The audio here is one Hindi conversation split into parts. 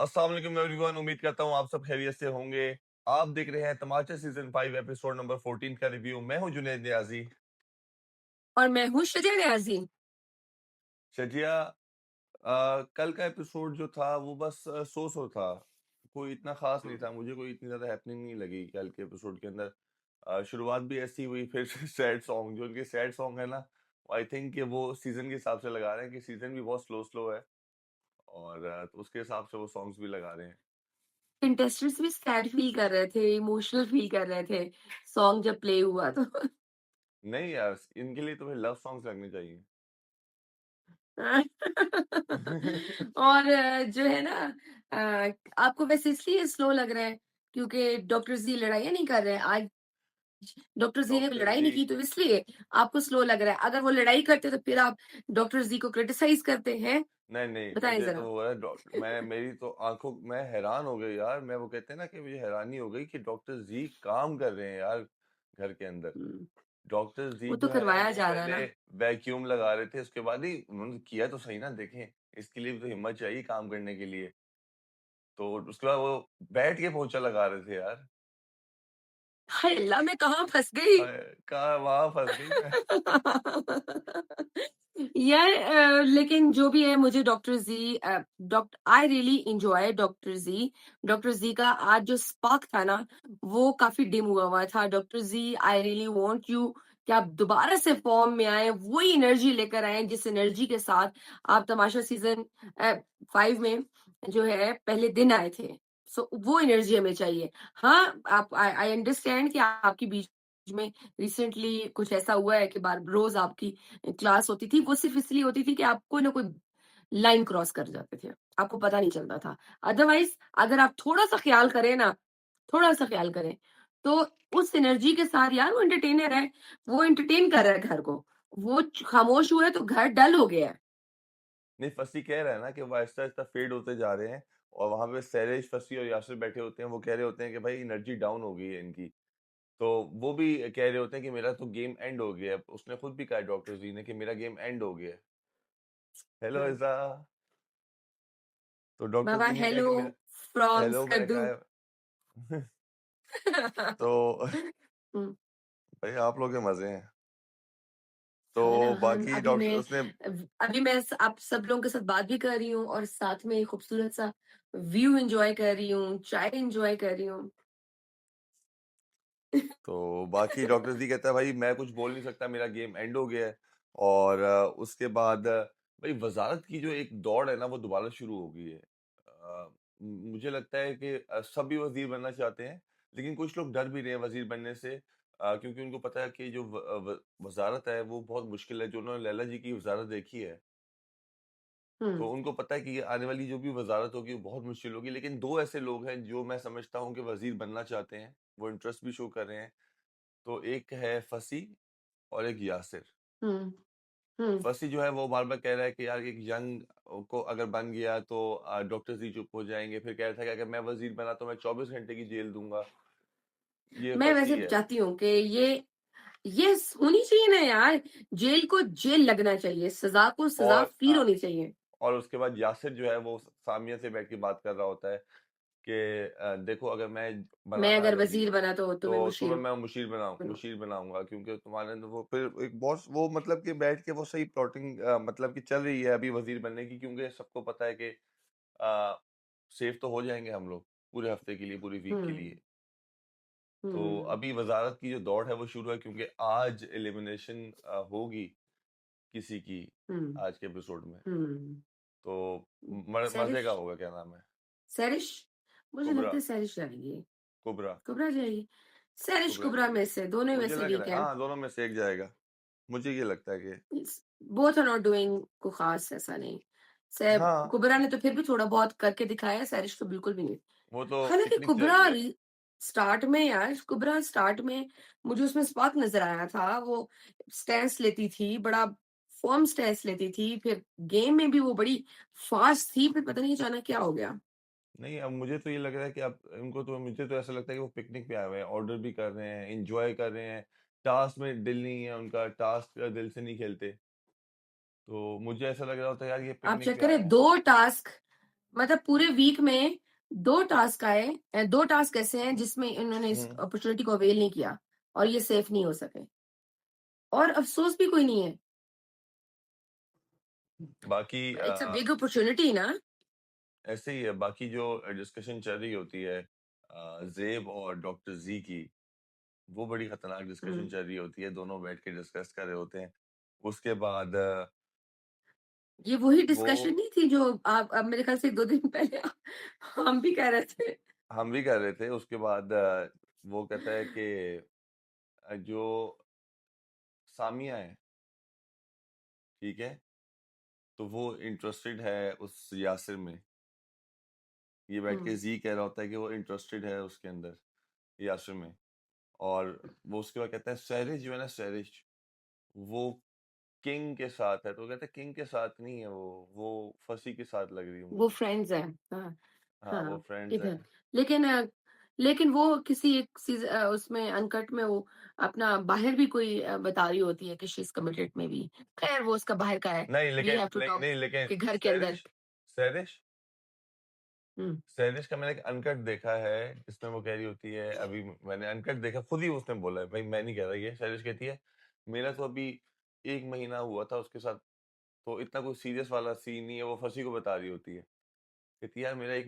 अस्सलाम वालेकुम एवरीवन, उम्मीद करता हूँ आप सब खैरियत से होंगे। आप देख रहे हैं तमाचा सीजन 5 एपिसोड नंबर 14 का रिव्यू। मैं हूँ जुनैद नियाजी। और मैं हूँ शजा न्याज़ी। शजिया, कल का एपिसोड जो था वो बस सो था। कोई इतना खास नहीं था, मुझे कोई इतनी ज्यादा हैपनिंग नहीं लगी कल के एपिसोड के अंदर। शुरुआत भी ऐसी हुई, फिर सैड सॉन्ग, जो उनके सैड सॉन्ग है ना, आई थिंक कि वो सीजन के हिसाब से लगा रहे हैं कि सीजन भी बहुत स्लो स्लो है, और तो उसके हिसाब से वो सॉन्ग्स भी लगा रहे हैं। कंटेस्टेंट्स भी सैड फील कर रहे थे, इमोशनल फील कर रहे थे, सॉन्ग जब प्ले हुआ तो। नहीं यार, इनके लिए तो फिर लव सॉन्ग्स लगने चाहिए। और जो है ना, आपको वैसे इसलिए स्लो लग रहा है क्योंकि डॉक्टर ज़ी लड़ाइयाँ नहीं कर रहे हैं। आज डॉक्टर ज़ी ने डॉक्टर लड़ाई जी, नहीं की तो इसलिए आपको स्लो लग रहा है। अगर वो लड़ाई करते तो फिर आप डॉक्टर ज़ी को क्रिटिसाइज़ करते हैं। नहीं नहीं, बताएँ मुझे तो ज़रा? वो है मैं मेरी तो आंखों मैं हैरान हो गई यार। मैं वो कहते हैं ना कि मुझे हैरानी हो गई कि डॉक्टर जी काम कर रहे हैं यार घर के अंदर। हुँ, डॉक्टर जी वो तो जो है करवाया वो जा रहा है पहले ना। वैक्यूम लगा रहे थे, उसके बाद ही उन्होंने किया तो सही ना, देखें। इसके लिए भी तो हिम्मत चाहिए काम करने के लिए। तो उसके बाद वो बैठ के पोंछा लगा रहे थे यार। हाय अल्लाह! मैं कहाँ फँस गई? कहा वहां फंस गई मैं। यार, लेकिन जो भी है मुझे doctor G, doctor I really enjoy doctor G. Doctor G का आज जो स्पार्क था ना, वो काफ़ी डिम हुआ हुआ था। Doctor ji, I really want you कि आप दोबारा से फ़ॉर्म में आएँ, वही एनर्जी लेकर आएँ जिस एनर्जी के साथ आप तमाशा सीज़न 5 में जो है पहले दिन आए थे। सो वो एनर्जी हमें चाहिए। हाँ, आप आई आई अंडरस्टैंड कि आपके बीच में रिसेंटली कुछ ऐसा हुआ है कि बार रोज़ आपकी क्लास होती थी, वो सिर्फ़ इसलिए होती थी कि आप कोई ना कोई लाइन क्रॉस कर जाते थे, आपको पता नहीं चलता था। अदरवाइज़ अगर आप थोड़ा-सा ख़्याल करें ना, थोड़ा-सा ख़्याल करें, तो उस एनर्जी के साथ यार वो एंटरटेनर है, वो एंटरटेन कर रहा है घर को। वो च खामोश हुआ है तो घर डल हो गया है। नहीं, फसी कह रहा है ना कि वो आहिस्ता-आहिस्ता फेड होते जा रहे हैं, और वहाँ पे सैरेश, फसी और यासिर बैठे होते हैं, वो कह रहे होते हैं कि भाई एनर्जी डाउन हो गई है इनकी। तो वो भी कह रहे होते हैं कि मेरा तो गेम एंड हो गया है। उसने खुद भी कहा है डॉक्टर जी ने कि मेरा गेम एंड हो गया है। हेलो हुँ, ऐज़ा। तो डॉक्टर बाबा जी ने कहा हेलो कि मेरा फ्रॉम हेलो मैंने स्कद्दू। कहा है। तो हुँ। भाई आप लोग के मजे हैं। तो खाना हम बाकी अभी डॉक्टर मैं उसने अभी मैं आप सब लोगों के साथ बात भी कर रही हूँ और साथ में खूबसूरत सा व्यू एंजॉय कर रही हूँ, चाय एंजॉय कर रही हूँ। तो बाकी डॉक्टर जी कहता है भाई मैं कुछ बोल नहीं सकता, मेरा गेम एंड हो गया है। और उसके बाद भाई वजारत की जो एक दौड़ है ना, वो दोबारा शुरू हो गई है। मुझे लगता है कि सभी वजीर बनना चाहते हैं, लेकिन कुछ लोग डर भी रहे हैं वजीर बनने से, क्योंकि उनको पता है कि जो वजारत है वो बहुत मुश्किल है। जो उन्होंने लैला जी की वजारत देखी है, तो हुँ, उनको पता है कि ये आने वाली जो भी वजारत होगी वो बहुत मुश्किल होगी। लेकिन दो ऐसे लोग हैं जो मैं समझता हूँ कि वजीर बनना चाहते हैं, वो इंटरेस्ट भी शो कर रहे हैं। तो एक है फसी और एक यासिर। हुँ, हुँ। फसी जो है वो बार-बार कह रहा है कि यार एक यंग को अगर बन गया तो डॉक्टर जी चुप हो जाएँगे। फिर कह रहा था कि अगर मैं वज़ीर बना तो मैं 24 घंटे की जेल दूँगा। ये मैं फसी वैसे है। चाहती हूँ कि ये होनी चाहिए ना यार, जेल को जेल लगना चाहिए, सज़ा को सज़ा और फ़ील होनी चाहिए। और उसके बाद यासिर जो है वो सामिया से बैठ के बात कर रहा होता है कि देखो अगर मैं बना मैं ना अगर वज़ीर, वज़ीर बना तो तुम्हें तो मुशीर तुम्हें मैं बनूँ। मुशीर बनाऊँगा, क्योंकि तुम्हारे अंदर वो फिर एक बॉस वो मतलब कि बैठ के वो सही प्लॉटिंग मतलब कि चल रही है अभी वज़ीर बनने की, क्योंकि सबको पता है कि अ, सेफ तो हो जाएँगे हम लोग पूरे हफ्ते के लिए, पूरी वीक के हुँ, लिए। तो हुँ, अभी वज़ारत की जो दौड़ है वो शुरू है, क्योंकि आज एलिमिनेशन होगी किसी की, हुँ, आज के एपिसोड में। हुँ। तो मज़े सैरिश का होगा, क्या नाम है? सैरिश मुझे कुबरा, लगता है सैरिश जाएगी। कुबरा, कुबरा जाएगी। सैरिश कुबरा कुबरा में जाएगी। से दोनों में मुझे से लग भी रहा है है। हाँ, दोनों में से एक जाएगा। मुझे ये लगता है कि बोथ आर नॉट डूइंग को खास ऐसा नहीं। सैब हाँ, कुबरा ने तो फिर भी थोड़ा बहुत करके दिखाया है, सैरिश तो बिल्कुल भी नहीं। वो तो हालाँकि पिकनिक चल कुबरा रही है। री स्टार्ट में यार, कुबरा स्टार्ट में मुझे उसमें स्पार्क नज़र आया था। वो स्टैंस लेती थी, बड़ा फ़र्म स्टैंस लेती थी, फिर गेम में भी वो बड़ी फ़ास्ट थी, फिर पता नहीं अचानक क्या हो गया। नहीं, अब मुझे तो ये लग रहा है कि अब उनको तो मुझे तो ऐसा लगता है कि वो पिकनिक पे आए हुए हैं, ऑर्डर भी कर रहे हैं, एन्जॉय कर रहे हैं। टास्क में दिल नहीं है उनका, टास्क दिल से नहीं खेलते। तो मुझे ऐसा लग रहा होता है यार ये आप पिकनिक चेक पे आए करें हैं। 2 टास्क मतलब पूरे वीक में 2 टास्क आए 2 टास्क ऐसे हैं जिसमें इन्होंने इस हुँ, अपॉर्च्युनिटी को अवेल नहीं किया और ये सेफ नहीं हो सके और अफ़सोस भी कोई नहीं है। बाकी इट्स अ बिग अपॉर्च्युनिटी ना। ऐसे ही है, बाकी जो डिस्कशन चल रही होती है ज़ेब और डॉक्टर ज़ी की, वो बड़ी खतरनाक डिस्कशन हुँ। चल रही होती है, दोनों बैठ के डिस्कस कर रहे होते हैं। उसके बाद ये वही वो डिस्कशन नहीं थी जो आप अब मेरे ख़्याल से 2 दिन पहले हम भी कह रहे थे। हम भी कर रहे थे, उसके बाद वो कहता है कि जो सामिया है, ठीक है? तो वो इंटरेस्टेड है उस यासिर में। ये बैठ के हुँ। ज़ी कह रहा होता है कि वो इंटरेस्टेड है उसके अंदर, यासिर में। और वो उसके बाद कहता है सैरिश जो है ना सैरिश, वो किंग के साथ है। तो वो कहता है किंग के साथ नहीं है वो फसी के साथ लग रही है वो मुझे। फ्रेंड्स हैं। हाँ, हाँ, वो हाँ, फ्रेंड्स इधर। हैं। लेकिन लेकिन वो किसी एक उसमें अनकट में वो अपना बाहर भी कोई बता रही होती है कि she is committed may be. खैर वो उसका बाहर का है। नहीं वी लेकिन हैव टू नहीं टॉक नहीं लेकिन कि घर के अंदर। सैरिश सैरिश हुँ, सैरिश का मैंने एक अनकट देखा है, जिसमें वो कह रही होती है अभी मैंने अनकट देखा, खुद ही उसने बोला है, भाई मैं नहीं कह रहा ये, सैरिश कहती है, मेरा तो अभी 1 महीना हुआ था उसके साथ, तो इतना कोई सीरियस वाला सीन नहीं है, वो फँसी को बता रही होती है। कहती है यार मेरा 1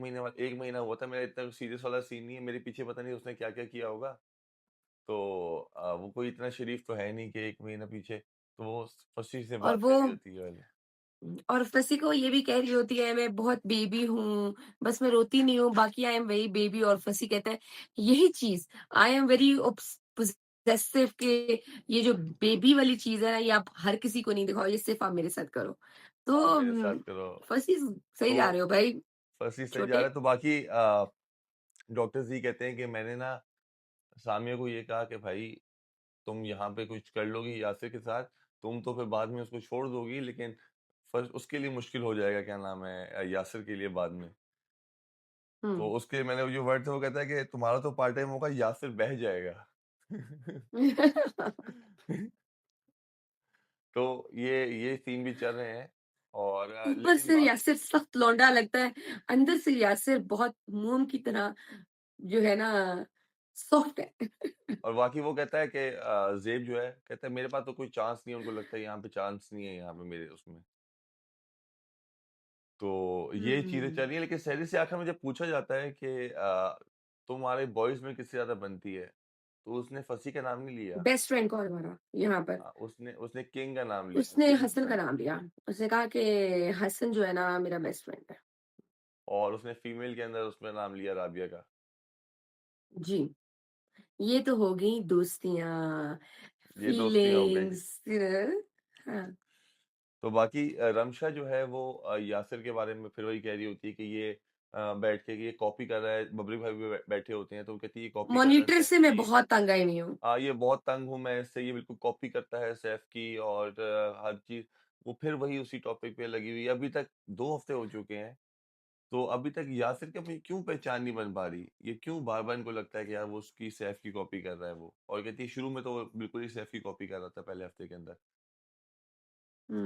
महीना हुआ था, मेरा इतना सीरियस वाला सीन नहीं है, मेरे पीछे पता नहीं उसने क्या-क्या किया होगा। तो वो कोई इतना शरीफ तो है नहीं कि 1 महीना पीछे, तो वो फँसी से और बात कर वो रही होती है वाली। और फँसी को ये भी कह रही होती है मैं बहुत बेबी हूँ, बस मैं रोती नहीं हूँ, बाकी आई एम वेरी बेबी और फँसी कहता है यही चीज़ आई एम वेरी पोसेसिव कि ये जो बेबी वाली चीज़ है ना ये आप हर किसी को नहीं दिखाओ, ये सिर्फ़ आप मेरे साथ करो। तो आप मेरे साथ करो। फँसी सही जा तो रहे हो भाई फँसी सही जा रहा छोटे। है, तो बाकी डॉक्टर ज़ी कहते हैं कि मैंने ना सामिया को ये कहा कि भाई तुम यहाँ पे कुछ कर लोगी यासिर के साथ, तुम तो फिर बाद में उसको छोड़ दोगी, लेकिन फर्स्ट उसके लिए मुश्किल हो जाएगा, क्या नाम है यासिर के लिए बाद में। तो हुँ। उसके मैंने जो वर्ड थे वो कहता है कि तुम्हारा तो पार्ट टाइम होगा, यासिर बह जाएगा। तो ये सीन भी चल रहे हैं और ऊपर लेकिन से बात यासिर सख्त लौंडा लगता है, अंदर से यासिर बहुत मोम की तरह जो है ना सॉफ्ट है। और बाकी वो कहता है कि ज़ेब जो है, कहता है मेरे पास तो कोई चांस नहीं है, उनको लगता है यहाँ पे चांस नहीं है यहाँ पे मेरे उसमें। तो ये चीज़ें चल हुँ। रही हैं, लेकिन सहरी से आखिर में जब पूछा जाता है कि तुम्हारे बॉयज़ में किससे ज़्यादा बनती है? तो उसने फसी का नाम नहीं लिया। बेस्ट फ्रेंड कौन हमारा यहाँ पर? उसने उसने किंग का नाम लिया, उसने किंग हसन का नाम लिया। उसने कहा कि हसन जो है ना मेरा बेस्ट फ्रेंड है। और उसने फीमेल के अंदर उसमें नाम लिया राबिया का। जी, ये तो हो गई दोस्तियाँ, ये दोस्तियाँ हो गई। फीलिंग्स हाँ। तो बाकी रमशा जो है वो यासिर के बारे में फिर वही कह रही होती है कि ये बैठ के कि ये कॉपी कर रहा है, बबली भाई भी बैठे होते हैं, तो वो कहती है ये कॉपी कर रहा है मॉनिटर सैफ से मैं की। बहुत तंग आई हुई हूँ। ये बहुत तंग हूँ मैं इससे, ये बिल्कुल कॉपी करता है सैफ की और हर चीज़। वो फिर वही उसी टॉपिक पे लगी हुई है। अभी तक 2 हफ्ते हो चुके हैं, तो अभी तक यासिर की अपनी क्यों पहचान नहीं बन पा रही? ये क्यों बार-बार इनको लगता है कि यार वो उसकी सैफ की कॉपी कर रहा है वो? और कहती है शुरू में तो वो बिल्कुल ही सैफ की कॉपी कर रहा था पहले हफ्ते के अंदर।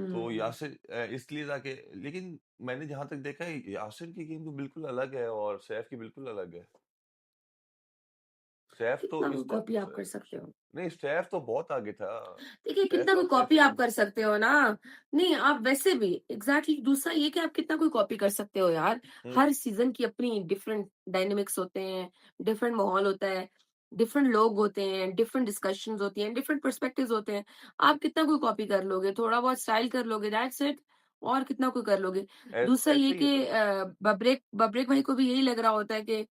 तो हुँ। यासिर इसलिए जाके, लेकिन मैंने जहाँ तक देखा है यासिर की गेम तो बिल्कुल अलग है और सैफ की बिल्कुल अलग है। सैफ तो कितना इस वो ट कॉपी स आप कर सकते हो? नहीं, सैफ तो बहुत आगे था। देखिए सैफ कितना तो कोई अपने कॉपी आप फ़ोन कर सकते हो ना। नहीं आप वैसे भी एग्जैक्टली दूसरा ये कि आप कितना कोई कॉपी कर सकते हो यार। हुँ, हर सीजन की अपनी डिफरेंट डायनेमिक्स होते हैं, डिफरेंट माहौल होता है, डिफरेंट लोग होते हैं, डिफरेंट डिस्कशंस होती हैं, डिफरेंट पर्सपेक्टिव्स होते हैं। आप कितना कोई कॉपी कर लोगे, थोड़ा बहुत स्टाइल कर लोगे, दैट्स इट। और कितना कोई कर लोगे। दूसरा ये ऐसे ही कि होता है। बब्रेक बब्रेक भाई को भी यही लग रहा होता है कि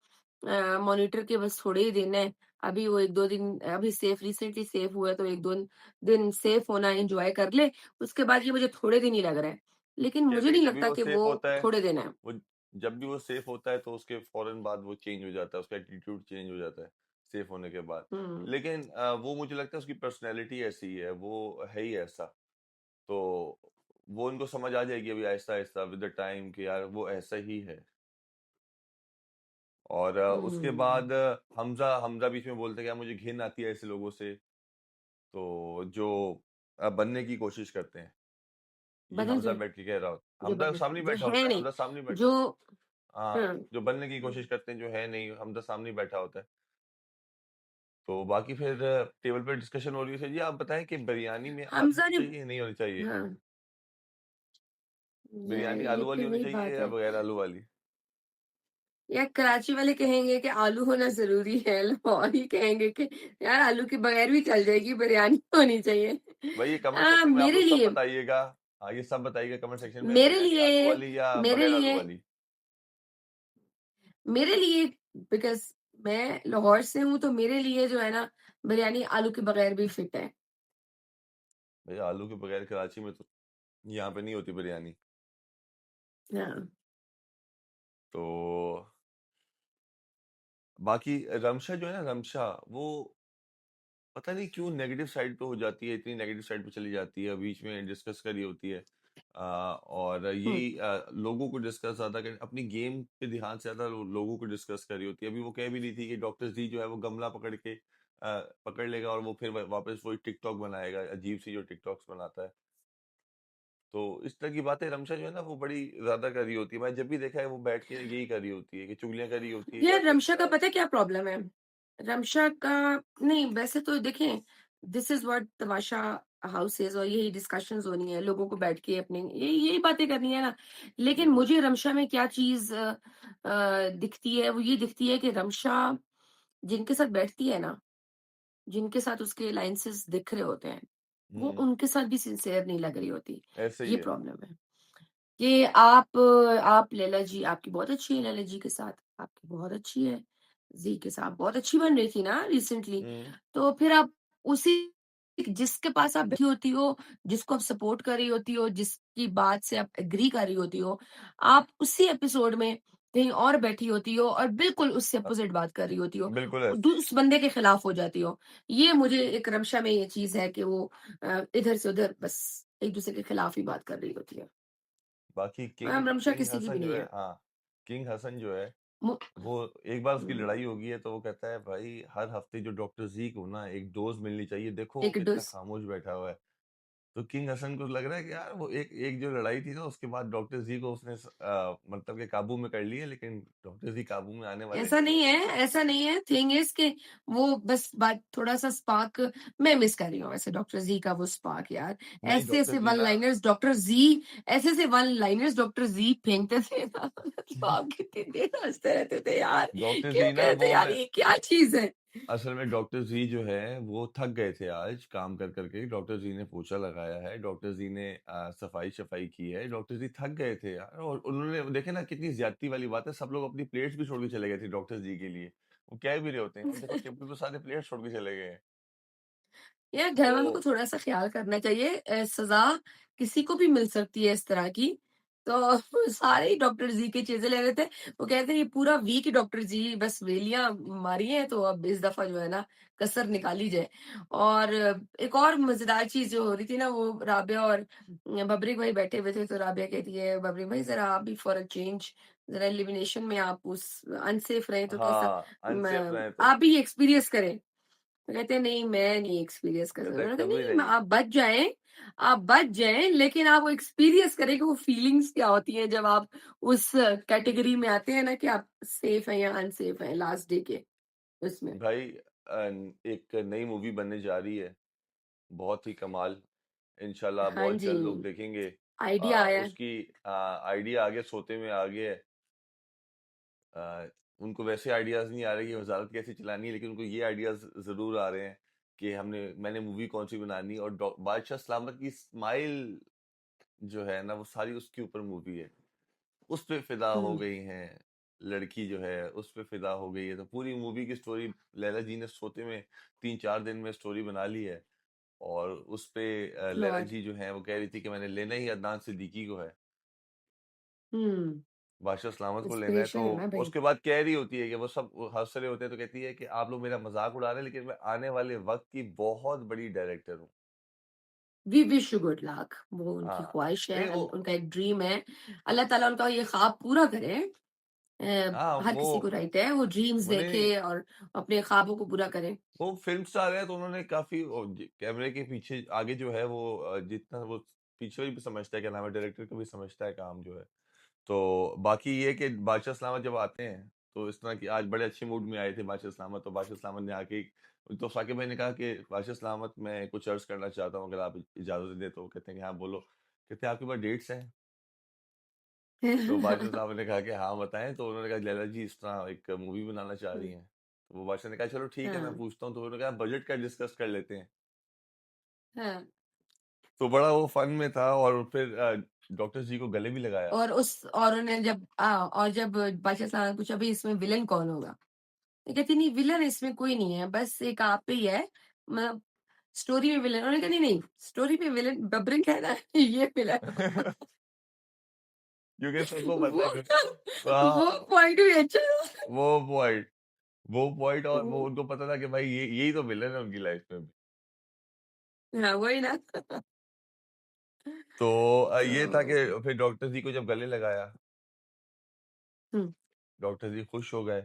मॉनिटर के बस थोड़े ही दिन है। अभी वो 1-2 दिन अभी सेफ रिसेंटली सेफ हुआ है तो 1-2 दिन सेफ होना एन्जॉय कर ले, उसके बाद ये मुझे थोड़े दिन ही लग रहा है। लेकिन मुझे जैसे ही नहीं जब भी लगता वो कि सेफ वो होता है, थोड़े दिन है। वो जब भी वो सेफ होता है तो उसके फ़ौरन बाद वो चेंज हो जाता है, उसका एटीट्यूड चेंज हो जाता है, सेफ होने के बाद। हुँ, लेकिन वो मुझे लगता है उसकी पर्सनैलिटी ऐसी है, वो है ही ऐसा। तो वो उनको समझ आ जाएगी अभी आहिस्ता-आहिस्ता विद द टाइम कि यार वो ऐसा ही है। और उसके हुँ। बाद हमज़ा हमज़ा बीच में बोलता है कि यार मुझे घिन आती है ऐसे लोगों से, तो जो बनने की कोशिश करते हैं। ये बदल हमज़ा जाए, बैठ के कह रहा हो, जो हमज़ा बदल सामने ही जो बैठा है होता है, नहीं, हमज़ा सामने ही बैठा जो होता है। हाँ, हुँ। जो बनने की कोशिश करते हैं, जो है नहीं, हमदा सामने ही बैठा होता है। तो बाकी फिर टेबल पे डिस्कशन हो रही है, जी आप बताएँ कि बिरयानी में आलू हमज़ा होनी ने चाहिए या नहीं होनी चाहिए? हाँ, बिरयानी ये आलू वाली फिर होनी वही चाहिए बात या है। बगैर आलू वाली? या कराची वाले कहेंगे कि आलू होना ज़रूरी है, लाहौरी कहेंगे कि यार आलू के बगैर भी चल जाएगी, बिरयानी होनी चाहिए। भाई ये कमेंट सेक्शन में आप मेरे लोग सब लिए बताइएगा। हाँ, ये सब बताइएगा कमेंट सेक्शन में, मेरे बिरयानी आलू लिए वाली या मेरे बगैर आलू लिए वाली? मेरे लिए बिकॉज़ मैं लाहौर से हूँ, तो मेरे लिए जो है ना, बिरयानी आलू के बगैर भी फिट है। भई आलू के बगैर कराची में तो यहाँ पे नहीं होती बिरयानी। हाँ। तो बाकी रमशा जो है ना, रमशा वो पता नहीं क्यों नेगेटिव साइड पे हो जाती है, इतनी नेगेटिव साइड पे चली जाती है, बीच में डिस्कस करी होती है। और हुँ। यही लोगों को डिस्कस ज्यादा कर, अपनी गेम पे ध्यान से ज्यादा लोगों को डिस्कस करी होती है। अभी वो कह भी रही थी कि डॉक्टर जी जो है वो गमला पकड़ के पकड़ लेगा और वो फिर वापस वही टिकटॉक बनाएगा, अजीब सी जो टिकटॉक्स बनाता है। तो इस तरह की बातें रमशा जो है ना वो बड़ी ज्यादा कर रही होती है। मैं जब भी देखा है वो बैठ के यही कर रही होती है कि चुगलियां कर रही होती है या यार फिर रमशा का पता है क्या प्रॉब्लम है? रमशा का नहीं, वैसे तो देखें, this is what Tamasha house is, और यही डिस्कशंस होनी है, लोगों को बैठ के अपने यही यही बातें करनी है ना। लेकिन बिल्कुल। मुझे रमशा में क्या चीज़ दिखती है, वो ये दिखती है कि रमशा जिनके साथ बैठती है ना, जिनके साथ उसके अलायंसेस दिख रहे होते हैं, वो हम्म। उनके साथ भी सिंसियर नहीं लग रही होती। ऐसे ही ये है। प्रॉब्लम है। कि आप लैला जी, आपकी बहुत अच्छी है लैला जी के साथ, आपकी बहुत अच्छी है। ज़ी के साथ बहुत अच्छी बन रही थी ना रिसेंटली। हम्म। तो फिर आप उसी जिसके पास आप बैठी होती हो, जिसको आप सपोर्ट कर रही होती हो, जिसकी बात से आप एग्री कर रही होती हो, आप उसी एपिसोड में कहीं और बैठी होती हो और बिल्कुल उससे हाँ, अपोज़िट बात कर रही होती हो। बिल्कुल ऐसे ही है। उस बंदे के खिलाफ हो जाती हो। ये मुझे एक रमशा में ये चीज़ है कि वो इधर से उधर बस एक-दूसरे के खिलाफ ही बात कर रही होती है। बाकी किंग रमशा किंग किसी की भी हसन नहीं जो है, है। हाँ, किंग हसन जो है मु वो एक बार उसकी हुँ, लड़ाई हो गई है तो वो कहता है भाई हर हफ्ते जो डॉक्टर जी को ना एक डोज मिलनी चाहिए, देखो वो एक कितना डोज़ खामोश बैठा हुआ है। तो किंग हसन को लग रहा है कि यार वो एक एक जो लड़ाई थी ना उसके बाद डॉक्टर जी को उसने मतलब के काबू में कर लिया, लेकिन डॉक्टर जी काबू में आने वाले ऐसा नहीं नहीं है। है, ऐसा नहीं है। थिंग इज़ कि वो बस बात थोड़ा-सा स्पार्क मैं मिस कर रही हूँ वैसे डॉक्टर ज़ी का वो स्पार्क यार। नहीं डॉक्टर ऐसे-ऐसे जी वन ना लाइनर्स डॉक्टर ज़ी ऐसे-ऐसे वन लाइनर्स डॉक्टर ज़ी फेंकते थे ना, मतलब आप कितनी देर हँसते रहते थे यार। डॉक्टर क्यों जी ना कहते वो यार मैं ये क्या चीज़ है? असल में डॉक्टर जी जो है वो थक गए थे आज काम कर करके। डॉक्टर जी ने पोछा लगाया है, डॉक्टर जी ने सफाई शफाई की है, डॉक्टर जी थक गए थे यार। और उन्होंने देखे ना कितनी ज्यादती वाली बात है, सब लोग अपनी प्लेट्स भी छोड़ के चले गए थे डॉक्टर जी के लिए। वो कह भी रहे होते हैं, अब देखो टेबल पे सारे प्लेट्स छोड़ के चले गए हैं। यार तो घर वालों को थोड़ा-सा ख़्याल करना चाहिए। सज़ा किसी को भी मिल सकती है इस तरह की। तो सारे ही डॉक्टर ज़ी के चीज़ें ले रहे थे। वो कहते हैं ये पूरा वीक डॉक्टर ज़ी बस वेलियाँ मारी हैं, तो अब इस दफ़ा जो है ना कसर निकाली जाए। और एक और मज़ेदार चीज़ जो हो रही थी ना, वो राबिया और बबरीक भाई बैठे हुए थे, तो राबिया कहती है बबरीक भाई ज़रा आप भी फॉर अ चेंज ज़रा एलिमिनेशन में आप उस अनसेफ रहे तो कैसा हाँ, अनसेफ रहे तो आप भी एक्सपीरियंस करें। तो कहते हैं नहीं मैं नहीं एक्सपीरियंस कर सकता। कहते हैं मैंने कहा कभी नहीं नहीं। आप बच जाएँ लेकिन आप वो एक्सपीरियंस करें कि वो फीलिंग्स क्या होती हैं जब आप उस कैटेगरी में आते हैं ना कि आप सेफ हैं या अनसेफ हैं लास्ट डे के उसमें। भाई एक नई मूवी बनने जा रही है, बहुत ही कमाल। इंशाल्लाह हाँ बहुत जी, जल्द लोग देखेंगे। आइडिया आया है। उसकी आइडिया आगे सोते में आ गया है। अ, उनको वैसे आइडियाज नहीं आ रहे कि वजारत कैसे चलानी है, लेकिन उनको ये आइडियाज जरूर आ रहे हैं कि मैंने मूवी कौन सी बनानी है। और बादशाह सलामत की स्माइल जो है ना वो सारी उसके ऊपर मूवी है, उस पे फिदा हो हुँ, गई हैं। लड़की जो है उस पे फिदा हो गई है, तो पूरी मूवी की स्टोरी लैला जी ने सोते में 3-4 दिन में स्टोरी बना ली है। और उस पे लैला गॉड। जी जो है वो कह रही थी कि मैंने लेना ही अदनान सिद्दीकी को है, हुँ, बादशाह सलामत को लेना है। तो इंस्पिरेशन है ना भई। उसके बाद कह रही होती है कि वो सब हंस रहे होते हैं, तो कहती है कि आप लोग मेरा मजाक उड़ा रहे हैं, लेकिन मैं आने वाले वक्त की बहुत बड़ी डायरेक्टर हूँ। We wish you good luck. वो उनकी हाँ, ख्वाहिश है, नहीं वो, उनका एक ड्रीम है। अल्लाह ताला उनका ये ख्वाब पूरा करे। हाँ हर किसी को राइट है वो ड्रीम्स देखे उन्हें और अपने ख्वाबों को पूरा करे। वो फिल्म स्टार है, तो उन्होंने काफी कैमरे के पीछे आगे जो है वो जितना वो पीछे भी समझता है, क्या नाम है, डायरेक्टर को भी समझता है काम जो है। तो बाकी ये कि बादशाह सलामत जब आते हैं, तो इस तरह की आज बड़े अच्छे मूड में आए थे बादशाह सलामत, तो बादशाह सलामत ने आके तो साकिब भाई ने कहा कि बादशाह सलामत मैं कुछ अर्ज़ करना चाहता हूँ, अगर आप इजाज़त दें तो? कहते हैं कि हाँ, बोलो। कहते हैं आपके पास डेट्स हैं? तो बादशाह साहब ने कहा कि हाँ, बताएँ। तो उन्होंने कहा लैला जी इस तरह एक मूवी बनाना चाह रही हुँ, हैं। तो वो बादशाह ने कहा चलो ठीक है, मैं हाँ, पूछता हूँ। तो उन्होंने कहा बजट का डिस्कस कर लेते हैं। हाँ। तो बड़ा वो फन में था और फिर डॉक्टर जी को गले भी लगाया। और उन्हें और जब बादशाह साहब ने पूछा भई इसमें विलेन कौन होगा? ये कहती नहीं विलेन इसमें कोई नहीं है, बस एक आप ही है। मतलब स्टोरी में विलेन उन्होंने कहा नहीं, स्टोरी में विलेन बब्रिंग है ना ये विलेन होगा। क्योंकि सबको पता वो है कि हाँ, वो पॉइंट भी अच्छा था। वो पॉइंट वो पॉइंट और वो हुँ, उनको पता था कि भाई ये यही तो विलेन है उनकी लाइफ में भी। हाँ, वही ना। तो ये था कि तो फिर डॉक्टर जी को जब गले लगाया, हुँ, डॉक्टर जी खुश हो गए।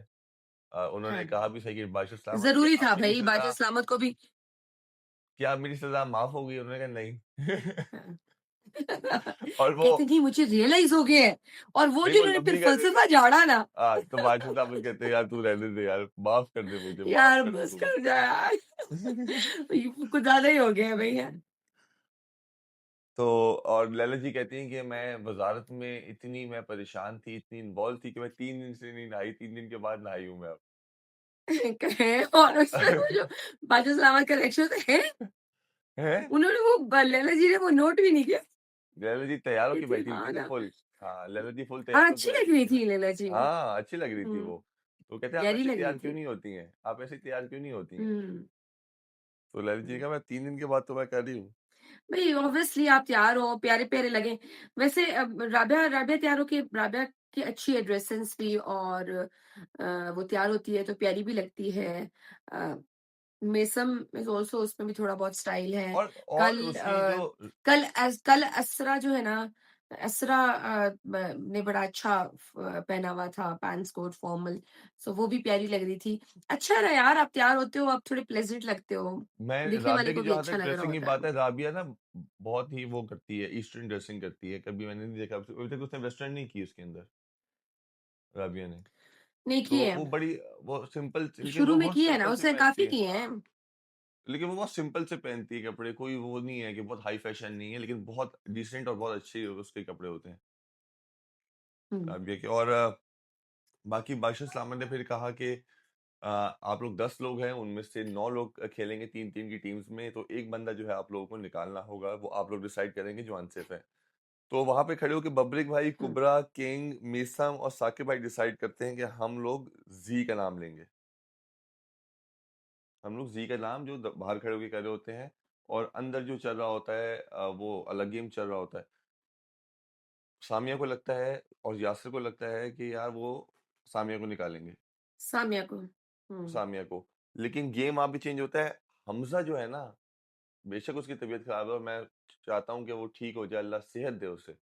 उन्होंने हाँ, कहा भी सही कि बादशाह सलामत ज़रूरी अब था मेरी भई बादशाह सज़ा सलामत को भी क्या अब मेरी सज़ा माफ़ हो गई? उन्होंने कहा नहीं। हाँ। और वो कहते नहीं मुझे रियलाइज़ हो गया है और वो नहीं जो वो इन्होंने फिर लंबी कर दी। फ़लसफ़ा झाड़ा ना, तो बादशाह साहब कहते हैं यार तू रहने दे यार, माफ़ कर दे मुझे, माफ़ यार कर दे बस तू। कर जा यार। ये कुछ ज़्यादा ही हो गया है भैया। तो और लैला जी कहती हैं कि मैं वज़ारत में इतनी मैं परेशान थी, इतनी इन्वॉल्व थी कि मैं 3 दिन से नहीं नहाई, 3 दिन के बाद नहाई हूँ मैं अब। कहे और उसमें वो जो बादशाह सलामत का रिएक्शन होता है, हैं? उन्होंने वो लैला जी ने वो नोट भी नहीं किया। लैला जी तैयार होके कहती बैठी हुई थी हाँ ना ना। फुल। हाँ, लैला जी फुल हाँ, तैयार होके अच्छी बैठी लग रही थी ना। थी लैला जी। हाँ, अच्छी लग रही थी हुँ, वो। तो कहते हैं आप प्यारी ऐसे लग रही तैयार क्यों थी। नहीं होती हैं? आप ऐसे तैयार क्यों नहीं होती हैं? हुँ, तो ललित जी ने हुँ। कहा मैं 3 दिन के बाद तो मैं कर रही हूँ। भई ऑब्वियसली आप तैयार हो, प्यारे-प्यारे लगे। वैसे राबिया राबिया तैयार होके राबिया की अच्छी है ड्रेस सेंस भी और वो तैयार होती है तो प्यारी भी लगती है। अ, मेसम इज़ ऑल्सो उसमें भी थोड़ा बहुत स्टाइल है। और उसकी जो कल असरा जो है ना, असरा ने बड़ा अच्छा पहना हुआ था पैंट्स कोट फॉर्मल, सो वो भी प्यारी लग रही थी। अच्छा है ना यार आप तैयार होते हो, आप थोड़े प्लेजेंट लगते हो। मैं दिखने वाले राबिया की को भी जहाँ अच्छा तक लग रहा ड्रेसिंग की होता है। बात है, राबिया ना बहुत ही वो करती है, ईस्टर्न ड्रेसिंग करती है। कभी मैंने नहीं देखा अभी तक उसने वेस्टर्न नहीं की उसके अंदर, राबिया ने। नहीं तो किए हैं। वो बड़ी वो सिंपल लेकिन शुरू वो में बहुत किए है ना, सिंपल से उसने पहनती काफ़ी है। किए हाँ, हैं। लेकिन वो बहुत सिंपल से पहनती है कपड़े, कोई वो नहीं है कि बहुत हाई फैशन नहीं है, लेकिन बहुत डिसेंट और बहुत अच्छे उसके कपड़े होते हैं, हुँ, राबिया के। और बाकी बादशाह सलामत ने फिर कहा कि आप लोग 10 लोग हैं, उनमें से 9 लोग खेलेंगे 3-3 की टीम्स में, तो एक बंदा जो है आप लोगों को निकालना होगा, वो आप लोग डिसाइड करेंगे जो अनसेफ है। तो वहाँ पे खड़े होके बब्रिक भाई, हुँ। कुबरा, किंग, मीसम और साकिब भाई डिसाइड करते हैं कि हम लोग ज़ी का नाम लेंगे। हम लोग ज़ी का नाम जो बाहर खड़े होके कर रहे होते हैं और अंदर जो चल रहा होता है वो अलग गेम चल रहा होता है। सामिया को लगता है और यासिर को लगता है कि यार वो सामिया को निकालेंगे, सामिया को। हुँ, सामिया को। लेकिन गेम वहाँ पे चेंज होता है। हमजा जो है ना, बेशक उसकी तबीयत खराब है और मैं चाहता हूँ कि वो ठीक हो जाए, अल्लाह सेहत दे उसे।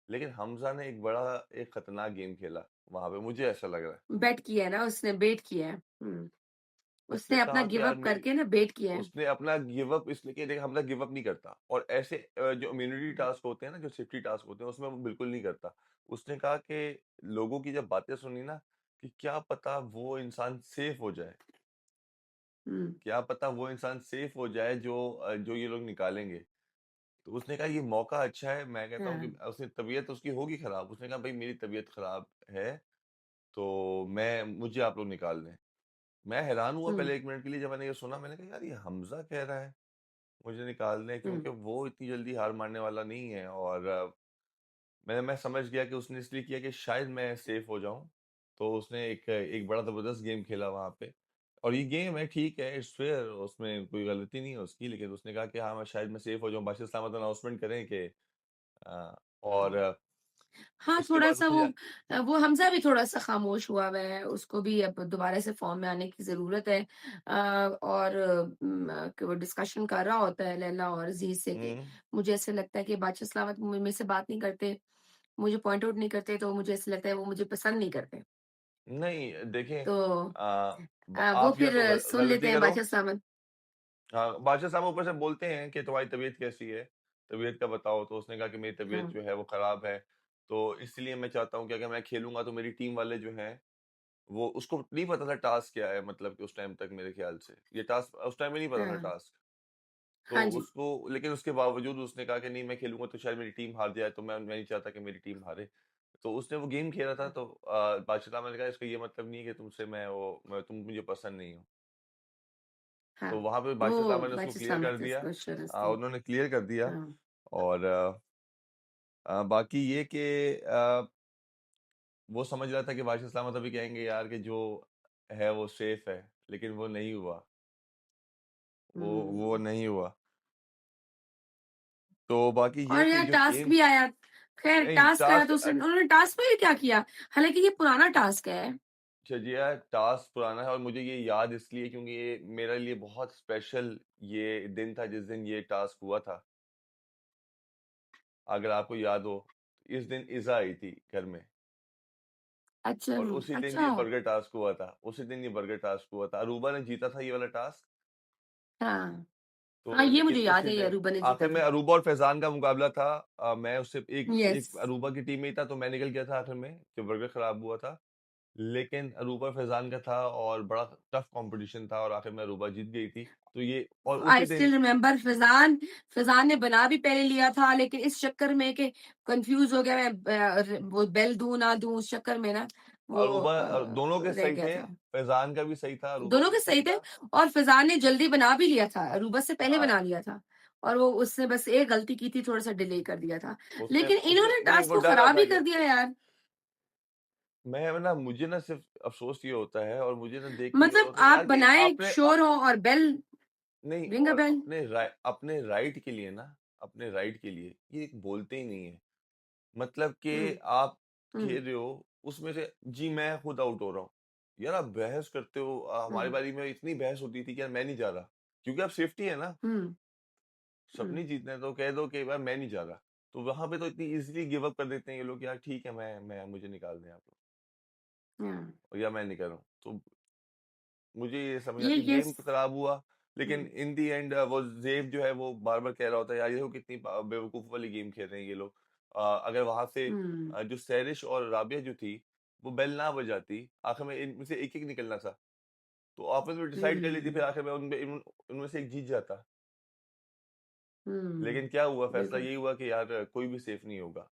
लेकिन हमजा ने एक खतरनाक गेम खेला वहाँ पे, मुझे ऐसा लग रहा है। बेट किया है ना उसने, बेट किया है। हुँ, उसने उसने अपना कहा कि गिव यार अप मेरी करके ना बेट किया है। उसने अपना गिव अप इसलिए किया, देखिए हमजा गिव अप नहीं करता और ऐसे जो इम्यूनिटी हुँ, टास्क होते हैं ना, जो सेफ्टी टास्क होते हैं, उसमें वो बिल्कुल नहीं करता। उसने कहा कि लोगों की जब बातें सुनी ना कि क्या पता वो इंसान सेफ हो जाए, हुँ, क्या पता वो इंसान सेफ हो जाए जो ये लोग निकालेंगे। तो उसने कहा ये मौका अच्छा है। मैं कहता हूँ कि हाँ, उसने तबीयत उसकी होगी खराब। उसने कहा भाई मेरी तबीयत खराब है, तो मैं मुझे आप लोग निकाल दें। मैं हैरान हुआ हुँ, पहले 1 मिनट के लिए जब मैंने ये सुना। मैंने कहा यार ये हमज़ा कह रहा है मुझे निकाल दें, हुँ, क्योंकि वो इतनी जल्दी हार मानने वाला नहीं है। और मैं समझ गया कि उसने इसलिए किया कि शायद मैं सेफ हो जाऊँ। तो उसने एक एक बड़ा ज़बरदस्त गेम खेला वहाँ पे। और ये गेम है, ठीक है, इट्स फेयर, उसमें कोई गलती नहीं है उसकी। लेकिन उसने कहा कि हाँ, मैं शायद मैं सेफ हो जाऊँ, बादशाह सलामत अनाउंसमेंट करें कि और हुँ। हाँ, उसके बाद थोड़ा-सा उसने जा वो हमज़ा भी थोड़ा-सा खामोश हुआ हुआ है, उसको भी अब दोबारा से फ़ॉर्म में आने की ज़रूरत है। और कि वो डिस्कशन कर रहा होता है लैला और ज़ी से कि हुँ, मुझे ऐसा लगता है कि बादशाह सलावत मेरे से बात नहीं करते, मुझे पॉइंट आउट नहीं करते, तो मुझे ऐसा लगता है वो मुझे पसंद नहीं करते। नहीं देखें, तो वो आप या फिर तो सुन लेते गलती हैं करो। बादशाह सलामत। हाँ, बादशाह साहब ऊपर से बोलते हैं कि तुम्हारी तबीयत कैसी है? तबीयत का बताओ। तो उसने कहा कि मेरी तबीयत हाँ, जो है वो खराब है। तो इसलिए मैं चाहता हूँ कि अगर मैं खेलूँगा तो मेरी टीम वाले जो हैं, वो उसको नहीं पता था टास्क क्या है, मतलब कि उस टाइम तक मेरे ख़्याल से। ये टास्क उस टाइम में नहीं पता था हाँ, टास्क। तो हाँ जी। उसको लेकिन उसके बावजूद उसने कहा कि नहीं मैं खेलूँगा तो शायद मेरी टीम हार जाए, तो मैं नहीं चाहता कि मेरी टीम हारे। तो उसने वो गेम खेला था, तो बादशाह मैंने कहा इसका ये मतलब नहीं है कि तुमसे तुम मुझे पसंद नहीं हो। हाँ, तो वहाँ पे वो बादशाह मैंने उसको क्लियर कर वाचिस्तान दिया। थी। उन्होंने क्लियर कर दिया। हाँ, और बाकी ये कि वो समझ रहा था कि बादशाह सलामत अभी कहेंगे यार कि जो है वो सेफ है, लेकिन वो नहीं हुआ। वो हुँ। नहीं हुआ। तो बाकी ये और कि यार जो टास्क गेम भी आया। खैर नहीं टास्क आया टास्क तो उन्होंने टास्क में भी क्या किया? हालाँकि ये पुराना टास्क है। छजिया टास्क पुराना है और मुझे ये याद इसलिए क्योंकि ये मेरे लिए बहुत स्पेशल ये दिन था जिस दिन ये टास्क हुआ था। अगर आपको याद हो, इस दिन इज़ा आई थी घर में अच्छा, और उसी दिन अच्छा। ये बर्गर टास्क हुआ था। उसी दिन ये बर्गर टास्क हुआ था। अरूबा ने जीता था ये वाला टास्क। हाँ। हाँ, तो ये लेकिन मुझे याद उसी है ये दिन अरूबा ने जीता आखिर में था। अरूबा और फैज़ान का मुकाबला था। मैं उससे एक यस। एक अरूबा की टीम में ही था, तो मैं निकल गया था आखिर में, जब बर्गर खराब हुआ था। लेकिन अरूबा फैज़ान का था और बड़ा टफ कॉम्पिटिशन था और आखिर में अरूबा जीत गई थी। तो ये और आई उसी दिन स्टिल रिमेंबर फ़ैज़ान ने बना भी पहले लिया था, लेकिन इस चक्कर में कि कन्फ्यूज़ हो गया मैं वो बेल दूँ ना दूँ उस चक्कर में ना वो दोनों के रह सही गया थे। था। फैज़ान का भी सही था, अरूबा दोनों का के भी सही सही थे था। और फ़ैज़ान ने जल्दी बना भी लिया था, अरूबा से पहले हाँ, बना लिया था और वो उसने बस एक गलती की थी, थोड़ा-सा डिले कर दिया था। उसने लेकिन उसने इन्होंने नहीं टास्क वो को डर रहा खराब था ही कि कर दिया यार। मुझे ना सिर्फ़ अफ़सोस ये होता है और मुझे ना देख के ये मतलब होता है आप यार कि बनाए आपने श्योर हो और बेल नहीं रिंग अ और बेल। अपने राइट के लिए ना, अपने राइट के लिए ये बोलते ही नहीं है। मतलब कि हुँ, आप हुँ, खेल रहे हो, उसमें से जी मैं खुद आउट हो रहा हूँ। यार आप बहस करते हो, हमारी हुँ, बारी में इतनी बहस होती थी कि यार मैं नहीं जा रहा। क्योंकि अब सेफ्टी है ना, हुँ, सबने हुँ, जीतना है तो कह दो कि यार मैं नहीं जा रहा। तो वहाँ पे तो इतनी ईज़िली गिव अप कर देते हैं ये लोग, यार ठीक है मैं मुझे निकाल दें आप लोग हाँ। या मैं नहीं कर रहा हूँ। तो मुझे ये समझ ये आती ये गेम तो खराब हुआ, लेकिन हुँ, इन द एंड वो ज़ेव जो है वो बार-बार कह रहा होता है यार ये देखो कितनी बेवकूफ़ वाली गेम खेल रहे हैं ये लोग। अगर वहाँ से हुँ, जो सैरिश और राबिया जो थी, वो बेल ना बजाती, आखिर में इनमें से एक-एक निकलना था। तो आपस में डिसाइड कर लेती हुँ, फिर आखिर में उनमें से एक जीत जाता। हुँ, लेकिन क्या हुआ फैसला बिल्कुल, यही हुआ कि यार कोई भी सेफ नहीं होगा।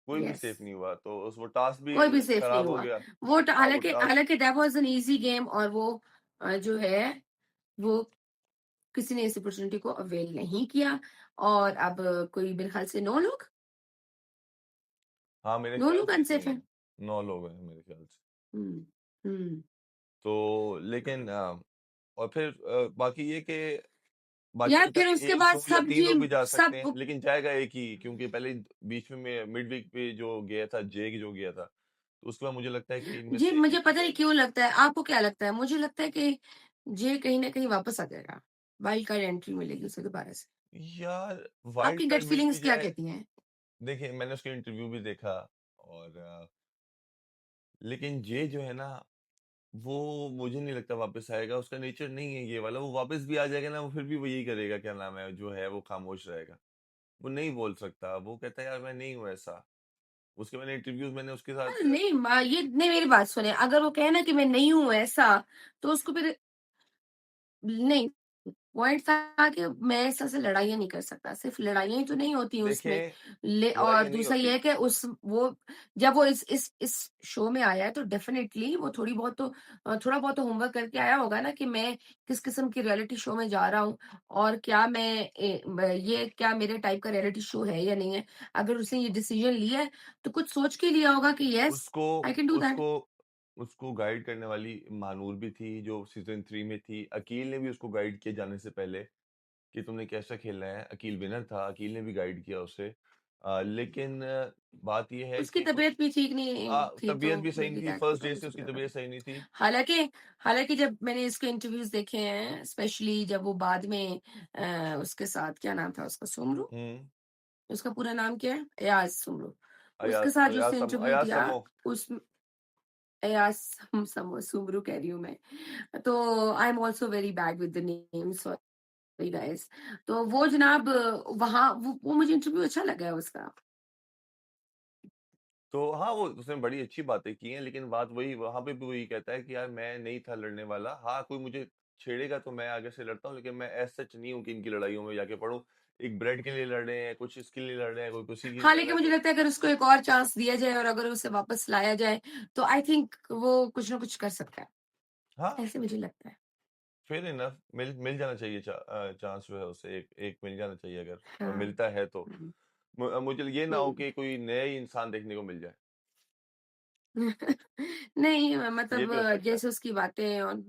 कोई भी यस। सेफ नहीं हुआ, तो उस वो टास्क भी कोई भी सेफ नहीं खराब हो हुआ। गया। वो ट हाँ, वो हालाँकि टास्क हालाँकि that was an easy game और वो जो है वो किसी ने इस अपॉर्च्युनिटी को अवेल नहीं किया और अब कोई मेरे ख़्याल से 9 लोग हाँ, मेरे 9 ख़्याल लोग से अनसेफ हैं। 9 लोग हैं मेरे ख़्याल से। हुँ, हुँ। तो लेकिन और फिर बाकी ये कि बाकी यार होता फिर है कि उसके 1, बाद 2 या सब 3 जी लोग भी जा सकते सब हैं, लेकिन जाएगा एक ही क्योंकि पहले बीच में मिड वीक पे जो गया था, जेक जो गया था, तो उसके बाद मुझे लगता है कि इनमें जी, से एक मुझे ही पता नहीं जाएगा। क्यों लगता है, आपको क्या लगता है? मुझे लगता है कि ये कहीं न कहीं वापस आ जाएगा। वाइल्ड कार्ड एंट्री मिलेगी उसे दोबारा से। यार वाइल्ड आपकी गट कार्ड मिल भी फीलिंग्स क्या जाए, कहती हैं? देखिए मैंने उसका इंटरव्यू भी देखा और लेकिन ये जो है ना, वो मुझे नहीं लगता वापस आएगा, उसका नेचर नहीं है ये वाला, वो वापस भी आ जाएगा ना, वो फिर भी वो यही करेगा, क्या नाम है, जो है वो खामोश रहेगा। वो नहीं बोल सकता, वो कहता है यार मैं नहीं हूँ ऐसा। उसके मैंने उसके अरे साथ नहीं ये नहीं मेरी बात सुने, अगर वो कहे ना कि मैं नहीं हूँ ऐसा, तो उसको फिर नहीं, पॉइंट था कि मैं ऐसा से लड़ाइयाँ नहीं कर सकता। सिर्फ़ लड़ाइयाँ ही तो नहीं होती उसमें। देखें, ले और लड़ाइयाँ नहीं दूसरा ये होती। है कि उस वो जब वो इस शो में आया है तो डेफ़िनेटली वो थोड़ी बहुत तो थोड़ा बहुत तो होमवर्क करके आया होगा ना कि मैं किस किस्म की रियलिटी शो में जा रहा हूँ और क्या ये क्या मेरे टाइप का रियलिटी शो है या नहीं है। अगर उसने ये डिसीज़न लिया है, तो कुछ सोच के लिया होगा कि येस उसको आई कैन डू दैट। उसको उसको गाइड करने वाली महानूर भी थी, जो सीज़न 3 में थी। अकील ने भी उसको गाइड किया जाने से पहले कि तुमने कैसा खेलना है। अकील विनर था, अकील ने भी गाइड किया उसे। लेकिन बात ये है उसकी कि तबीयत भी ठीक नहीं थी तो तबीयत भी सही नहीं मेबी थी, दैट फर्स्ट कुड डे से आल्सो उसकी बी अ तबीयत फैक्टर। सही नहीं थी। हालाँकि हालाँकि जब मैंने इसके इंटरव्यूज़ देखे हैं, स्पेशली जब वो बाद में उसके साथ क्या नाम था उसका सुमरू? हुँ, उसका पूरा नाम क्या है? एयाज़ सुमरू। उसके साथ जो उसने इंटरव्यू अयाज दिया, समो। उस एयाज़ सुमरू कह रही हूँ मैं। तो I am also very bad with the names sorry guys. तो वो जनाब वहाँ वो मुझे इंटरव्यू अच्छा लगा है उसका। तो हाँ, वो उसने बड़ी अच्छी बातें की हैं, लेकिन बात वही वहाँ पे भी वही कहता है कि यार मैं नहीं था लड़ने वाला। हाँ, कोई मुझे छेड़ेगा तो मैं आगे से लड़ता हूँ, लेकिन मैं एज़ सच नहीं हूँ कि इनकी लड़ाइयों में जाके पड़ूँ। एक ब्रेड के लिए लड़ रहे हैं, कुछ इसके लिए लड़ रहे हैं, कोई किसी के लिए हाँ, लड़ रहा लेकिन है मुझे तो लगता है अगर उसको एक और चांस दिया जाए और अगर उसे वापस लाया जाए, तो आई थिंक वो कुछ ना कुछ कर सकता है। हाँ, ऐसे मुझे लगता है। फेयर इनफ मिल मिल जाना चाहिए चांस जो है उसे एक एक मिल जाना चाहिए अगर हाँ। मिलता है तो। हुँ। मुझे ये ना हो हुँ। कि कोई नया ही इंसान देखने को मिल जाए, नहीं ये मतलब भी हो सकता है। जैसे उसकी बातें और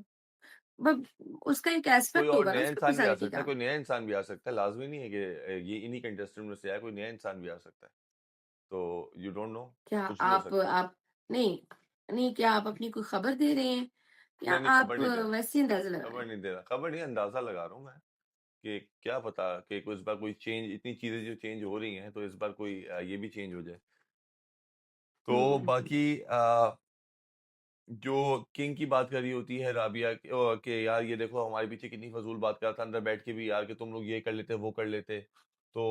ब उसका एक कोई एस्पेक्ट और होगा ना नया उसकी इंसान भी आ पर्सनैलिटी सकता है, का। कोई नया इंसान भी आ सकता है, लाज़मी नहीं है कि ये इन्हीं कंटेस्टेंट में से आए, कोई नया इंसान भी आ सकता है। तो यू डोंट नो, क्या कुछ भी हो सकता है। आप नहीं, नहीं क्या आप अपनी कोई खबर दे रहे हैं या नहीं, नहीं खबर आप नहीं दे रहा, वैसे ही अंदाज़ा लगा रहे खबर हैं? नहीं दे रहा, खबर नहीं अंदाज़ा लगा रहा हूँ मैं कि क्या पता कि कोई इस बार कोई चेंज इतनी चीज़ें जो चेंज हो रही हैं, तो इस बार कोई ये भी चेंज हो जाए। तो हुँ, हुँ। बाकी जो किंग की बात कर रही होती है राबिया कि यार ये देखो हमारे पीछे कितनी फजूल बात कर रहा था अंदर बैठ के भी यार कि तुम लोग ये कर लेते वो कर लेते तो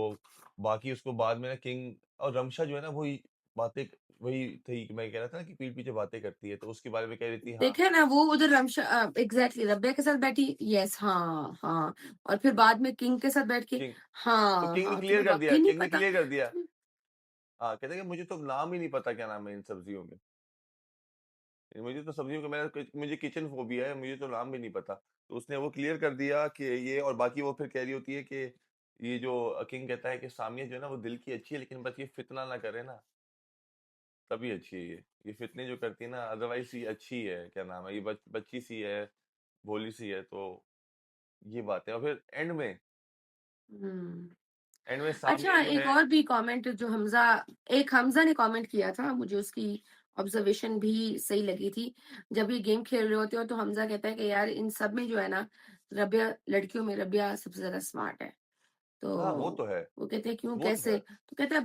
बाकी उसको बाद में ना किंग और रमशा जो है ना वही बातें वही थी कि मैं कह रहा था ना कि पीठ पीछे बातें करती है तो उसके बारे में कह रही थी हाँ देखा ना वो उधर एग्ज़ैक्टली रब्बिया के साथ बैठी यस हाँ, हाँ और फिर बाद में किंग के साथ बैठ के किंग तो हाँ, किंग ने हाँ, क्लियर तुम्हें कर दिया वाक़ई नहीं किंग ने पता? क्लियर कर दिया हाँ कहते हैं कि मुझे तो नाम ही नहीं पता क्या नाम है इन सब्जियों के मुझे तो सब्जियों का मुझे किचन फोबिया है मुझे तो नाम भी नहीं पता तो उसने वो क्लियर कर दिया कि ये और बाकी वो फिर कह रही होती है कि ये जो किंग कहता है कि सामिया जो है ना वो दिल की अच्छी है लेकिन बस ये फितना ना करे ना तभी अच्छी है ये फितने जो करती है ना अदरवाइज ये अच्छी है क्या नाम है ये बच्ची सी है भोली सी है तो ये बात है और फिर हुँ। एंड में सामिया अच्छा जो एक है और भी कमेंट जो हमज़ा ने कमेंट किया था, मुझे उसकी ऑब्जर्वेशन भी सही लगी थी। जब ये गेम खेल रहे होते हो तो हमज़ा कहता है कि यार इन सब में जो है ना, रबिया लड़कियों में रबिया सबसे ज़्यादा स्मार्ट है। तो हाँ वो तो है वो कहते हैं क्यों वो तो है कैसे? तो कहता है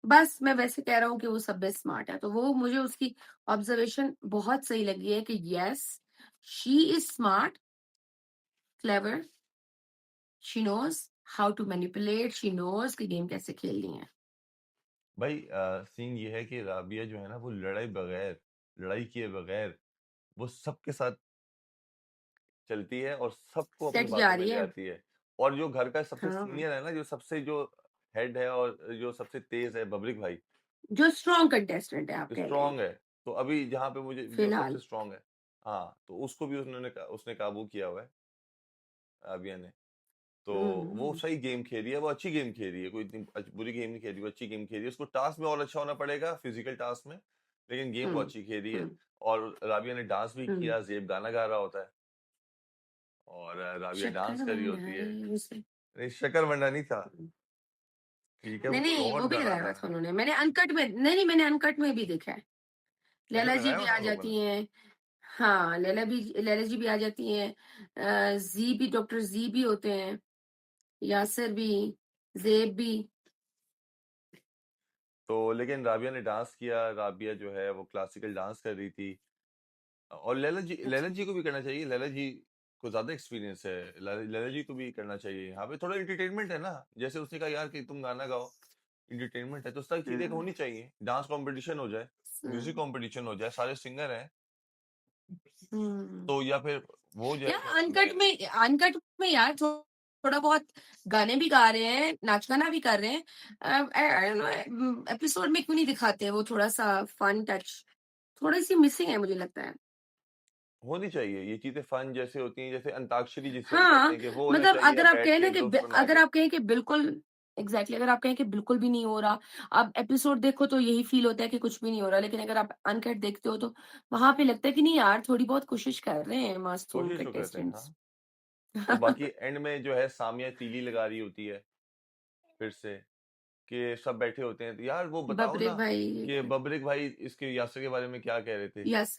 बस मैं वैसे कह रहा हूँ कि वो सब में स्मार्ट है। तो वो मुझे उसकी ऑब्जर्वेशन बहुत सही लगी है कि yes, she is smart, clever, she knows how to manipulate, she knows कि गेम कैसे खेलनी है। भाई सीन ये है कि राबिया जो है ना वो लड़ाई किए बगैर वो सबके साथ चलती है और सबको अपनी सेट जा बातों में रही ले है। आती है। और जो घर का सबसे हाँ, सीनियर है ना, जो हेड है और जो सबसे तेज़ है बबरिक भाई, जो स्ट्रॉन्ग कंटेस्टेंट है आप कह रहे हैं, स्ट्रॉन्ग है। तो अभी जहाँ पे मुझे जो सबसे फिलहाल। स्ट्रॉन्ग है हाँ, तो उसको भी उसने काबू किया हुआ है आबिया ने। तो हुँ, वो हुँ, सही गेम खेल रही है, वो अच्छी गेम खेल रही है, कोई इतनी बुरी गेम नहीं खेल रही, वो अच्छी गेम खेल रही है। उसको टास्क में और अच्छा होना पड़ेगा, फिज़िकल टास्क में, लेकिन गेम वो हुँ, अच्छी खेल रही है। हुँ, और राबिया ने डांस भी हुँ। किया, ज़ेब गाना गा रहा होता है और राबिया डांस शक्कर कर रही होती भंडारी है। उसमें नहीं, शकरमंडा नहीं था, हुँ। ठीक है, वो नहीं, कोई नहीं, और वो भी गाना लगाया हुआ था। था उन्होंने। मैंने अनकट में भी देखा है। अच्छा लैला जी लगाया भी हुआ था आ उन लोगों ने? जाती हैं। हाँ, लैला जी भी आ जाती हैं। ज़ी भी डॉक्टर ज़ी भी होते हैं, यासिर भी, ज़ेब भी। तो लेकिन राबिया ने डांस किया, राबिया जो है वो क्लासिकल डांस कर रही थी और लैला अच्छा। जी को भी करना चाहिए, लैला जी को ज़्यादा एक्सपीरियंस है, लैला जी को भी करना चाहिए। यहाँ पे थोड़ा एंटरटेनमेंट है ना, जैसे उसने कहा यार कि तुम गाना गाओ, एंटरटेनमेंट है, तो उस तरह की चीज़ें हाँ, होनी चाहिए। डांस कॉम्पिटिशन हो जाए, म्यूजिक हाँ। कॉम्पिटिशन हो जाए, सारे सिंगर हैं, हुँ। तो या फिर वो जो है यार क्या नाम है अनकट में यार थोड़ा बहुत गाने भी गा रहे हैं, नाच गाना भी कर रहे हैं। आई डोंट नो एपिसोड में क्यों नहीं दिखाते हैं वो थोड़ा-सा फन टच? थोड़ी-सी मिसिंग है मुझे लगता है। होनी चाहिए। ये चीज़ें फन जैसे होती हैं, जैसे अंताक्षरी जिसे हम कहते हाँ, हैं कि वो होना मतलब चाहिए अगर अब आप बैठ कहें ना के कि दोस्त बना अगर के। आप कहें कि बिल्कुल एग्ज़ैक्टली अगर आप कहें कि बिल्कुल भी नहीं हो रहा, आप एपिसोड देखो तो यही फ़ील होता है कि कुछ भी नहीं हो रहा, लेकिन अगर आप अनकट देखते हो तो वहाँ पे लगता है कि नहीं यार थोड़ी बहुत कोशिश कर रहे हैं मासूम कोशिश तो करते हैं, कंटेस्टेंट्स। हाँ। तो बाकी एंड में जो है सामिया तीली लगा रही होती है फिर से कि सब बैठे होते हैं तो यार वो बताओ बाप रे ना भाई! कि बबरिक भाई इसके यासर के बारे में क्या कह रहे थे यस।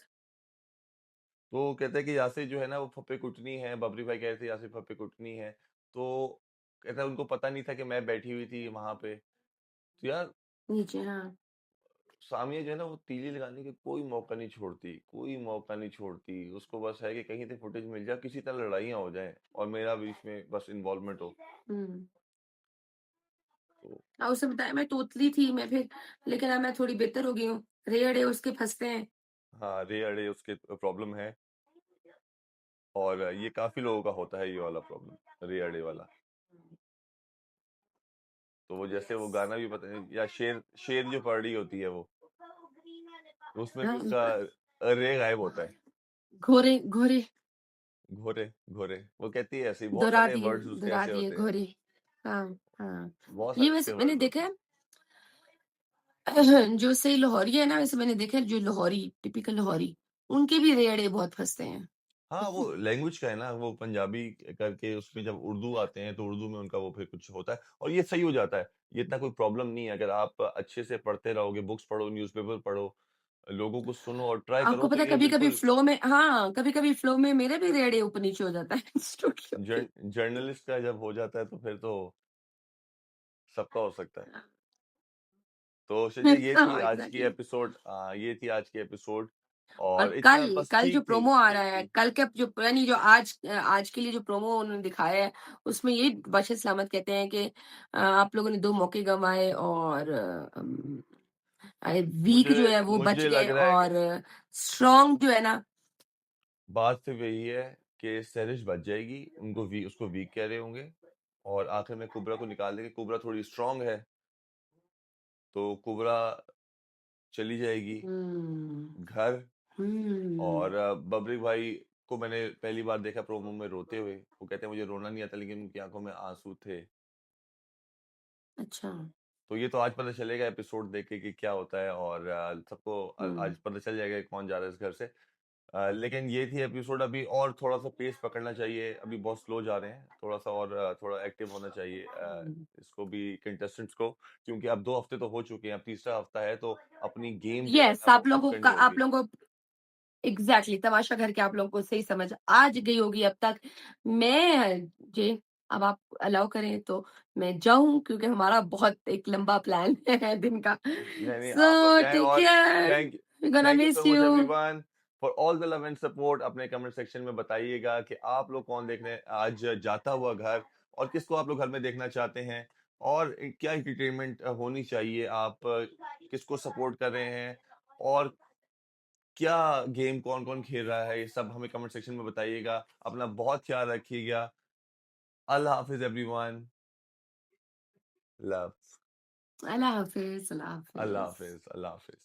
तो वो कहते हैं कि यासर जो है ना वो फप्पे कुटनी है बबरिक भाई कह रहे थे यासर फप्पे कुटनी है तो कहता है उनको पता नहीं था कि मैं बैठी हुई थी वहां पे तो यार नीचे हाँ। सामिया जो है ना वो तीली लगाने के कोई मौका नहीं छोड़ती उसको बस है कि कहीं से फुटेज मिल जाए किसी तरह लड़ाइयाँ हो जाए और मेरा भी इसमें बस इन्वॉल्वमेंट हो हुँ। तो उसने बताया मैं तोतली थी, मैं फिर लेकिन अब मैं थोड़ी बेहतर हो गई हूँ। रे अड़े उसके फँसते हैं। हाँ, रे अड़े उसके प्रॉब्लम है, और ये काफ़ी लोगों का होता है ये वाला प्रॉब्लम, रे अड़े वाला। तो वो जैसे वो गाना भी पता नहीं, या शेर शेर जो पड़ रही होती है वो, उसमें भी हाँ, उसका रे गायब होता है। घोरे घोरे घोरे घोरे, वो कहती है ऐसे ही, बहुत दोहरा सारे दिए वर्ड्स उसके दोहरा ऐसे दिए होते हैं। घोरे। हाँ, हाँ। बहुत ये सारे वैसे उसके मैंने वर्ड्स देखा होते हैं। है जो सही लाहौरी है ना, वैसे मैंने देखा है जो लाहौरी टिपिकल लाहौरी, उनके भी रे अड़े बहुत फँसते हैं। हाँ, वो लैंग्वेज का है ना, वो पंजाबी करके उसमें जब उर्दू आते हैं तो उर्दू में उनका वो फिर कुछ होता है, और ये सही हो जाता है। ये इतना कोई प्रॉब्लम नहीं है, अगर आप अच्छे से पढ़ते रहोगे, बुक्स पढ़ो, न्यूज़पेपर पढ़ो, लोगों को सुनो और ट्राई आपको करो, तो पता है ये कभी-कभी बिल्कुल फ्लो में हाँ, कभी-कभी फ्लो में मेरे भी रे अड़े ऊपर-नीचे हो जाता है स्टूडियो के। जर्नलिस्ट का जब हो जाता है तो फिर तो सबका हो सकता है। तो चलिए, हाँ, एग्ज़ैक्टली। ये थी आज की एपिसोड, और और इतना कल बस कल जो ठीक थी, प्रोमो आ रहा ठीक है, थी। कल के जो यानी जो आज के लिए जो प्रोमो उन्होंने दिखाया है, उसमें यही बादशाह सलामत कहते हैं कि आप लोगों ने 2 मौके गँवाए और वीक मुझे जो है वो बच मुझे गए लग रहा है कि और स्ट्रॉन्ग जो है ना बात सिर्फ यही है कि सैरिश बच जाएगी, उसको वीक कह रहे होंगे, और आखिर में कुबरा को निकाल देंगे। कुबरा थोड़ी स्ट्रांग है, तो कुबरा चली जाएगी हुँ, घर। हुँ, और बबरी भाई को मैंने पहली बार देखा प्रोमो में रोते हुए। वो कहते हैं मुझे रोना नहीं आता, लेकिन उनकी आंखों में आंसू थे। अच्छा, तो ये तो आज पता चलेगा एपिसोड देख के कि क्या होता है, और सबको हुँ, आज पता चल जाएगा कि कौन जा रहा है इस घर से। लेकिन ये थी एपिसोड, अभी और थोड़ा सा पेस पकड़ना चाहिए, अभी बहुत स्लो जा रहे हैं, थोड़ा सा और थोड़ा एक्टिव होना चाहिए हुँ। इसको भी, कंटेस्टेंट्स को, क्योंकि अब 2 हफ्ते तो हो चुके हैं, अब तीसरा हफ्ता है, तो अपनी गेम जो है येस, ना वो अप करनी आप होगी। लोगों को एग्ज़ैक्टली तमाशा घर के आप लोगों को सही समझ आ ज गई होगी अब तक। मैं जी, अब आप अलाउ करें तो मैं जाऊँ क्योंकि हमारा बहुत एक लंबा प्लान है दिन का। नहीं नहीं, आप लोग सो जाएं, टेक और care, thank we gonna thank you so miss much you. Everyone for all the love and support. अपने कमेंट सेक्शन में बताइएगा कि आप लोग कौन देखने आज जाता हुआ घर, और किसको आप लोग घर में देखना चाहते हैं, और क्या एंटरटेनमेंट होनी चाहिए, आप किसको सपोर्ट कर रहे हैं, और क्या गेम कौन कौन खेल रहा है, ये सब हमें कमेंट सेक्शन में बताइएगा। अपना बहुत ख्याल रखिएगा। अल्लाह हाफिज एवरीवन। लव। अल्लाह हाफ़िज़, अल्लाह अल्लाह हाफ़िज़। हाफिज, अल्लाह हाफिज।